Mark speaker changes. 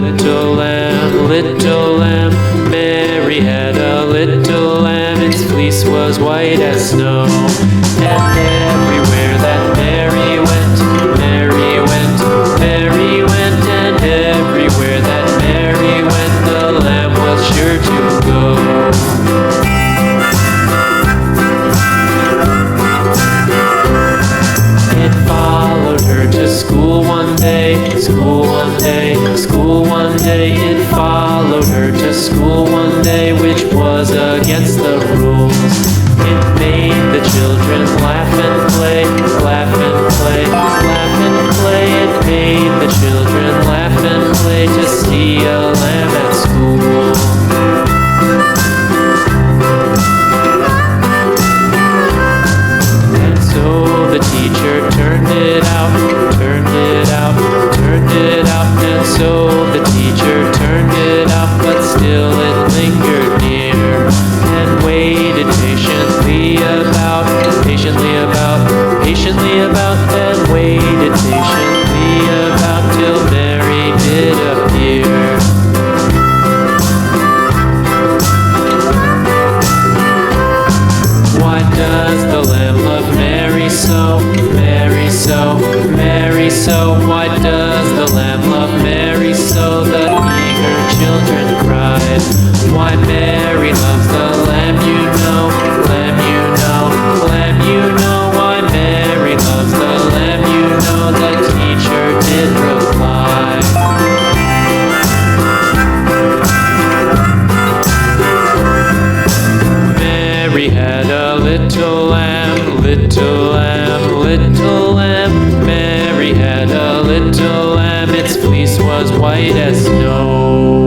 Speaker 1: little lamb, little lamb. Mary had a little lamb, its fleece was white as snow. And everywhere that Mary went, Mary went, Mary went. And everywhere that Mary went, the lamb was sure to go. It followed her to school one day, school one day, school one day. It followed her to school one day, which was against the rules. It made the children laugh and play, laugh and play, laugh and play. It made the children laugh and play to see a lamb at school. And so the teacher turned it out, turned it out, turned it out. And so the teacher turned it out, but still it lingered near and waited patiently about, patiently about, patiently about, and waited patiently about till Mary did appear. Why does the lamb love Mary so, Mary so, Mary so? Why does the lamb love Mary so? The eager children cried. Why Mary loves the lamb, you know, lamb, you know, lamb, you know. Why Mary loves the lamb, you know, the teacher did reply. Mary had a little lamb, little lamb, little lamb. Mary had a little lamb, its fleece was white as snow.